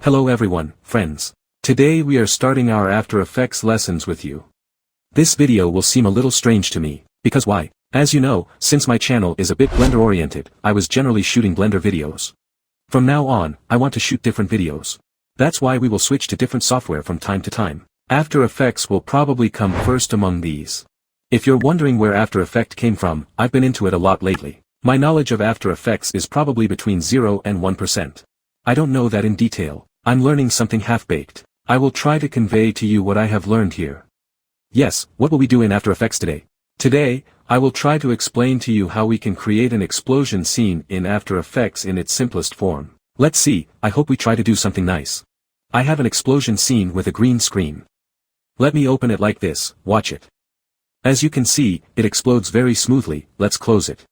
Hello everyone, friends. Today we are starting our After Effects lessons with you. This video will seem a little strange to me, because why? As you know, since my channel is a bit Blender oriented, I was generally shooting Blender videos. From now on, I want to shoot different videos. That's why we will switch to different software from time to time. After Effects will probably come first among these. If you're wondering where After Effects came from, I've been into it a lot lately. My knowledge of After Effects is probably between 0 and 1%. I don't know that in detail. I'm learning something half-baked. I will try to convey to you what I have learned here. Yes, what will we do in After Effects today? Today, I will try to explain to you how we can create an explosion scene in After Effects in its simplest form. Let's see, I hope we try to do something nice. I have an explosion scene with a green screen. Let me open it like this, watch it. As you can see, it explodes very smoothly, let's close it.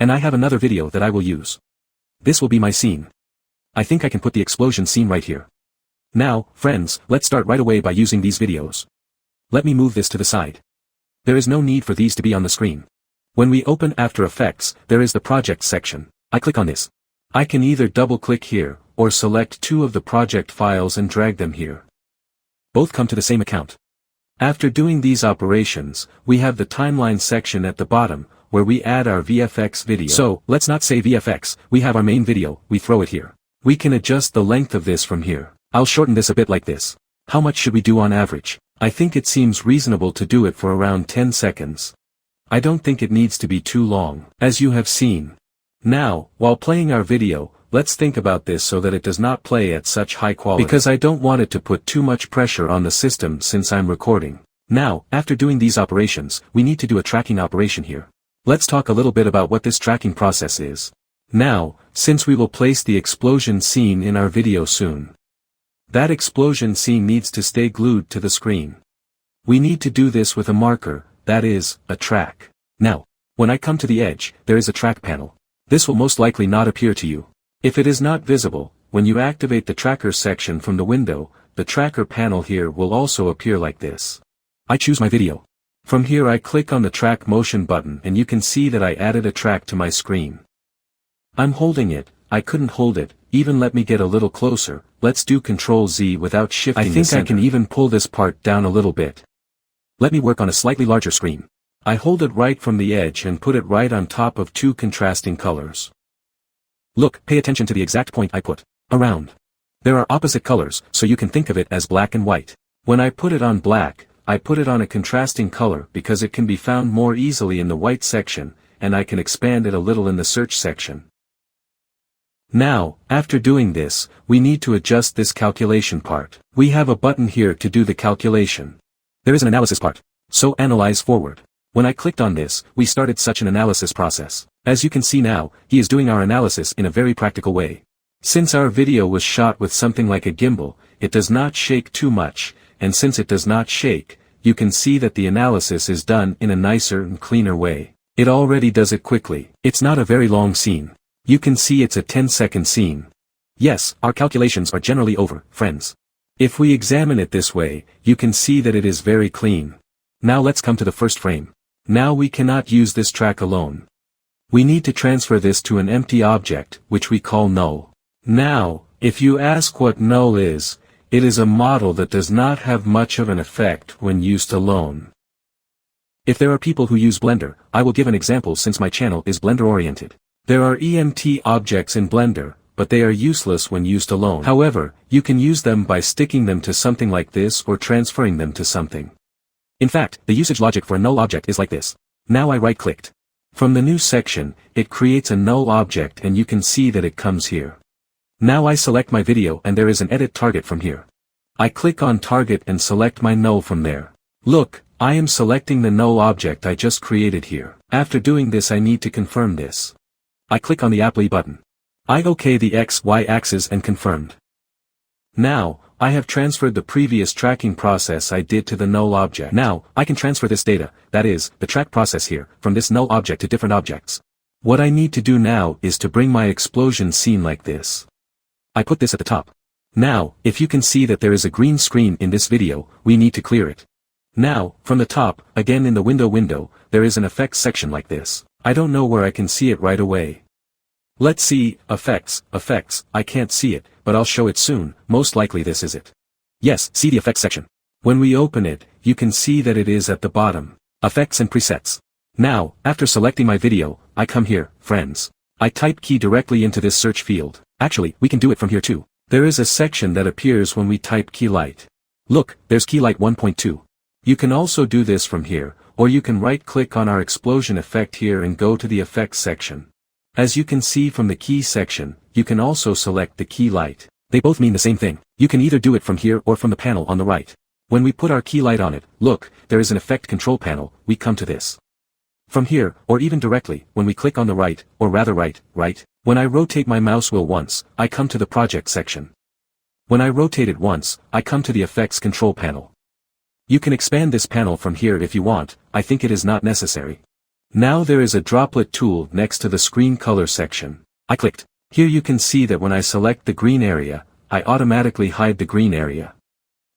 And I have another video that I will use. This will be my scene. I think I can put the explosion scene right here. Now, friends, let's start right away by using these videos. Let me move this to the side. There is no need for these to be on the screen. When we open After Effects, there is the project section. I click on this. I can either double-click here, or select two of the project files and drag them here. Both come to the same account. After doing these operations, we have the timeline section at the bottom, where we add our VFX video. So, let's not say VFX, we have our main video, we throw it here. We can adjust the length of this from here. I'll shorten this a bit like this. How much should we do on average? I think it seems reasonable to do it for around 10 seconds. I don't think it needs to be too long, as you have seen. Now, while playing our video, let's think about this so that it does not play at such high quality. Because I don't want it to put too much pressure on the system since I'm recording. Now, after doing these operations, we need to do a tracking operation here. Let's talk a little bit about what this tracking process is. Now, since we will place the explosion scene in our video soon. That explosion scene needs to stay glued to the screen. We need to do this with a marker, that is, a track. Now, when I come to the edge, there is a track panel. This will most likely not appear to you. If it is not visible, when you activate the tracker section from the window, the tracker panel here will also appear like this. I choose my video. From here I click on the track motion button and you can see that I added a track to my screen. I'm holding it, I couldn't hold it, even let me get a little closer, let's do Ctrl Z without shifting the center. I think I can even pull this part down a little bit. Let me work on a slightly larger screen. I hold it right from the edge and put it right on top of two contrasting colors. Look, pay attention to the exact point I put. Around. There are opposite colors, so you can think of it as black and white. When I put it on black, I put it on a contrasting color because it can be found more easily in the white section, and I can expand it a little in the search section. Now, after doing this, we need to adjust this calculation part. We have a button here to do the calculation. There is an analysis part. So analyze forward. When I clicked on this, we started such an analysis process. As you can see now, he is doing our analysis in a very practical way. Since our video was shot with something like a gimbal, it does not shake too much, and since it does not shake, you can see that the analysis is done in a nicer and cleaner way. It already does it quickly. It's not a very long scene. You can see it's a 10-second scene. Yes, our calculations are generally over, friends. If we examine it this way, you can see that it is very clean. Now let's come to the first frame. Now we cannot use this track alone. We need to transfer this to an empty object, which we call null. Now, if you ask what null is, it is a model that does not have much of an effect when used alone. If there are people who use Blender, I will give an example since my channel is Blender oriented. There are EMT objects in Blender, but they are useless when used alone. However, you can use them by sticking them to something like this or transferring them to something. In fact, the usage logic for a null object is like this. Now I right-clicked. From the new section, it creates a null object and you can see that it comes here. Now I select my video and there is an edit target from here. I click on target and select my null from there. Look, I am selecting the null object I just created here. After doing this I need to confirm this. I click on the Apply button. I OK the X-Y axis and confirmed. Now, I have transferred the previous tracking process I did to the null object. Now, I can transfer this data, that is, the track process here, from this null object to different objects. What I need to do now is to bring my explosion scene like this. I put this at the top. Now, if you can see that there is a green screen in this video, we need to clear it. Now, from the top, again in the window, there is an effects section like this. I don't know where I can see it right away. Let's see, effects, I can't see it, but I'll show it soon. Most likely this is it. Yes, see the effects section. When we open it, you can see that it is at the bottom. Effects and presets. Now, after selecting my video, I come here, friends. I type key directly into this search field. Actually, we can do it from here too. There is a section that appears when we type key light. Look, there's key light 1.2. You can also do this from here, or you can right-click on our explosion effect here and go to the effects section. As you can see from the key section, you can also select the key light. They both mean the same thing. You can either do it from here or from the panel on the right. When we put our key light on it, look, there is an effect control panel. We come to this. From here, or even directly, when we click on the right, or rather right, when I rotate my mouse wheel once, I come to the project section. When I rotate it once, I come to the effects control panel. You can expand this panel from here if you want. I think it is not necessary. Now there is a droplet tool next to the screen color section. I clicked. Here you can see that when I select the green area, I automatically hide the green area.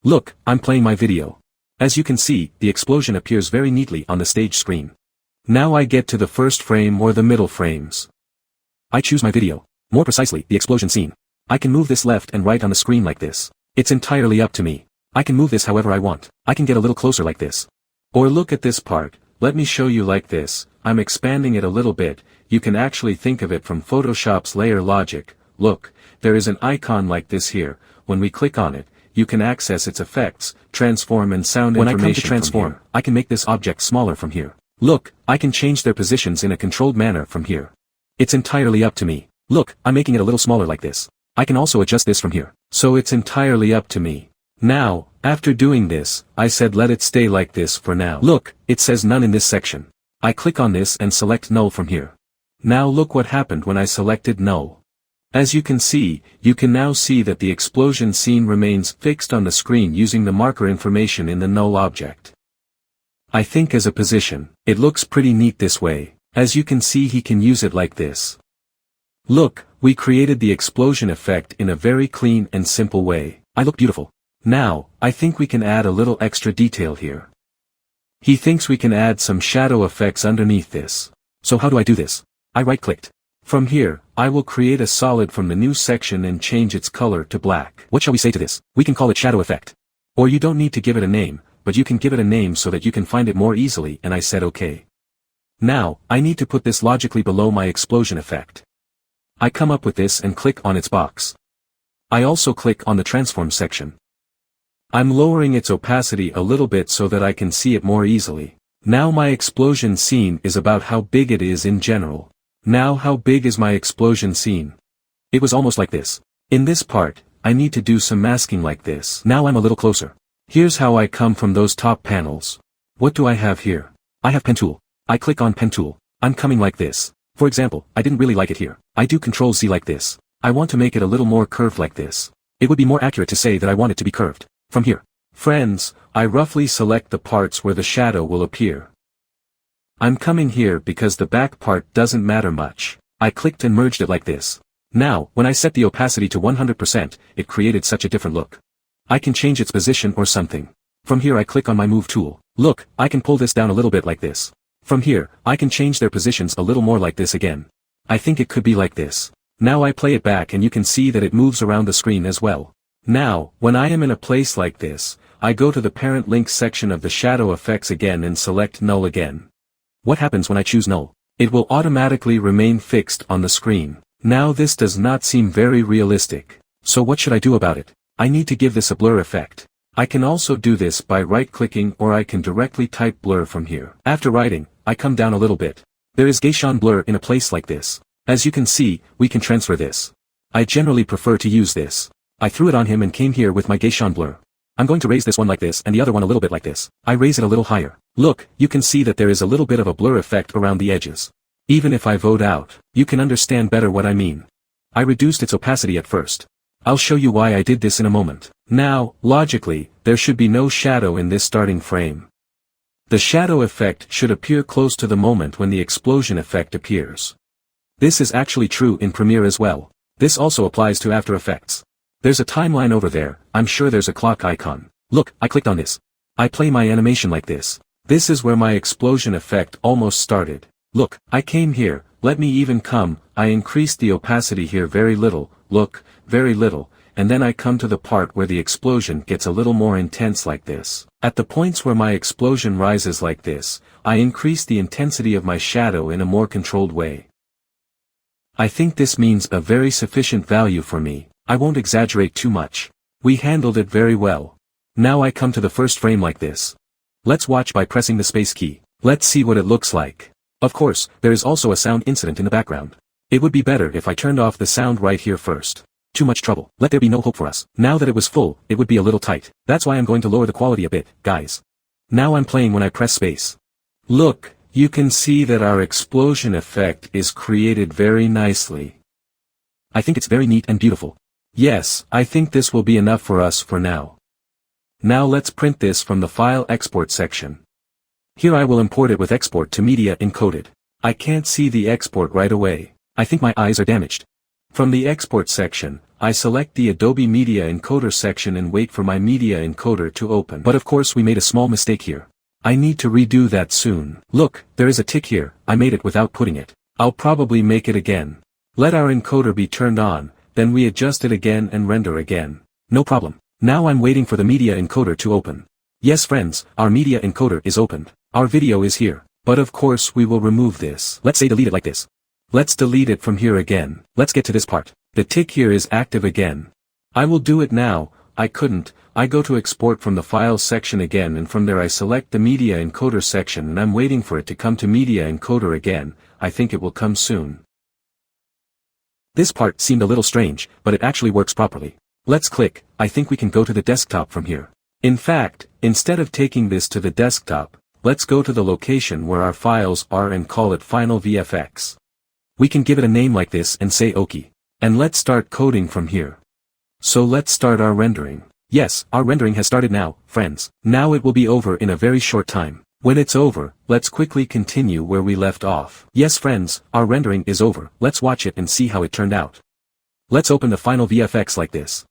Look, I'm playing my video. As you can see, the explosion appears very neatly on the stage screen. Now I get to the first frame or the middle frames. I choose my video. More precisely, the explosion scene. I can move this left and right on the screen like this. It's entirely up to me. I can move this however I want. I can get a little closer like this. Or look at this part. Let me show you like this. I'm expanding it a little bit. You can actually think of it from Photoshop's layer logic. Look, there is an icon like this here. When we click on it, you can access its effects, transform and sound information. When I come to transform, I can make this object smaller from here. Look, I can change their positions in a controlled manner from here. It's entirely up to me. Look, I'm making it a little smaller like this. I can also adjust this from here. So it's entirely up to me. Now, after doing this, I said let it stay like this for now. Look, it says none in this section. I click on this and select null from here. Now look what happened when I selected null. As you can now see that the explosion scene remains fixed on the screen using the marker information in the null object. I think as a position, it looks pretty neat this way. As you can see, he can use it like this. Look, we created the explosion effect in a very clean and simple way. I look beautiful. Now, I think we can add a little extra detail here. He thinks we can add some shadow effects underneath this. So how do I do this? I right-clicked. From here, I will create a solid from the new section and change its color to black. What shall we say to this? We can call it shadow effect. Or you don't need to give it a name, but you can give it a name so that you can find it more easily, and I said OK. Now, I need to put this logically below my explosion effect. I come up with this and click on its box. I also click on the transform section. I'm lowering its opacity a little bit so that I can see it more easily. Now my explosion scene is about how big it is in general. Now how big is my explosion scene? It was almost like this. In this part, I need to do some masking like this. Now I'm a little closer. Here's how I come from those top panels. What do I have here? I have pen tool. I click on pen tool. I'm coming like this. For example, I didn't really like it here. I do Ctrl Z like this. I want to make it a little more curved like this. It would be more accurate to say that I want it to be curved. From here, friends, I roughly select the parts where the shadow will appear. I'm coming here because the back part doesn't matter much. I clicked and merged it like this. Now, when I set the opacity to 100%, it created such a different look. I can change its position or something. From here I click on my move tool. Look, I can pull this down a little bit like this. From here, I can change their positions a little more like this again. I think it could be like this. Now I play it back and you can see that it moves around the screen as well. Now, when I am in a place like this, I go to the parent link section of the shadow effects again and select null again. What happens when I choose null? It will automatically remain fixed on the screen. Now this does not seem very realistic. So what should I do about it? I need to give this a blur effect. I can also do this by right-clicking, or I can directly type blur from here. After writing, I come down a little bit. There is Gaussian blur in a place like this. As you can see, we can transfer this. I generally prefer to use this. I threw it on him and came here with my Gaussian blur. I'm going to raise this one like this and the other one a little bit like this. I raise it a little higher. Look, you can see that there is a little bit of a blur effect around the edges. Even if I vote out, you can understand better what I mean. I reduced its opacity at first. I'll show you why I did this in a moment. Now, logically, there should be no shadow in this starting frame. The shadow effect should appear close to the moment when the explosion effect appears. This is actually true in Premiere as well. This also applies to After Effects. There's a timeline over there. I'm sure there's a clock icon. Look, I clicked on this. I play my animation like this. This is where my explosion effect almost started. Look, I came here, let me even come, I increased the opacity here very little, look, very little, and then I come to the part where the explosion gets a little more intense like this. At the points where my explosion rises like this, I increase the intensity of my shadow in a more controlled way. I think this means a very sufficient value for me. I won't exaggerate too much. We handled it very well. Now I come to the first frame like this. Let's watch by pressing the space key. Let's see what it looks like. Of course, there is also a sound incident in the background. It would be better if I turned off the sound right here first. Too much trouble. Let there be no hope for us. Now that it was full, it would be a little tight. That's why I'm going to lower the quality a bit, guys. Now I'm playing when I press space. Look, you can see that our explosion effect is created very nicely. I think it's very neat and beautiful. Yes, I think this will be enough for us for now. Now let's print this from the file export section. Here I will import it with export to media encoded. I can't see the export right away. I think my eyes are damaged. From the export section, I select the Adobe Media Encoder section and wait for my media encoder to open. But of course we made a small mistake here. I need to redo that soon. Look, there is a tick here. I made it without putting it. I'll probably make it again. Let our encoder be turned on, then we adjust it again and render again. No problem. Now I'm waiting for the media encoder to open. Yes friends, our media encoder is opened. Our video is here. But of course we will remove this. Let's say delete it like this. Let's delete it from here again. Let's get to this part. The tick here is active again. I will do it now. I couldn't. I go to export from the files section again, and from there I select the media encoder section, and I'm waiting for it to come to media encoder again. I think it will come soon. This part seemed a little strange, but it actually works properly. Let's click. I think we can go to the desktop from here. In fact, instead of taking this to the desktop, let's go to the location where our files are and call it Final VFX. We can give it a name like this and say OK. And let's start coding from here. So let's start our rendering. Yes, our rendering has started now, friends. Now it will be over in a very short time. When it's over, let's quickly continue where we left off. Yes friends, our rendering is over. Let's watch it and see how it turned out. Let's open the Final VFX like this.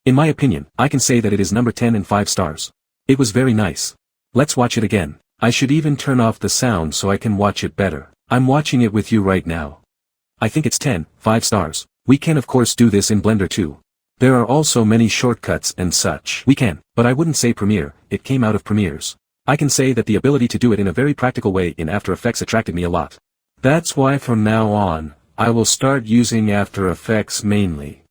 In my opinion, I can say that it is number 10 and 5 stars. It was very nice. Let's watch it again. I should even turn off the sound so I can watch it better. I'm watching it with you right now. I think it's 10, 5 stars. We can of course do this in Blender too. There are also many shortcuts and such. We can, but I wouldn't say Premiere, it came out of Premieres. I can say that the ability to do it in a very practical way in After Effects attracted me a lot. That's why from now on, I will start using After Effects mainly.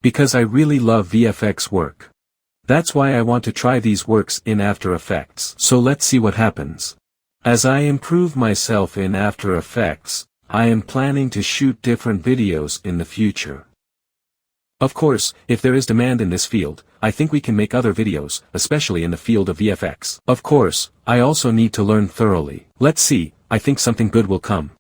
Because I really love VFX work. That's why I want to try these works in After Effects. So let's see what happens. As I improve myself in After Effects, I am planning to shoot different videos in the future. Of course, if there is demand in this field, I think we can make other videos, especially in the field of VFX. Of course, I also need to learn thoroughly. Let's see, I think something good will come.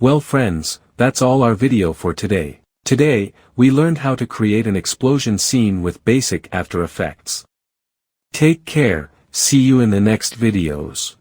Well friends, that's all our video for today. Today, we learned how to create an explosion scene with basic After Effects. Take care, see you in the next videos.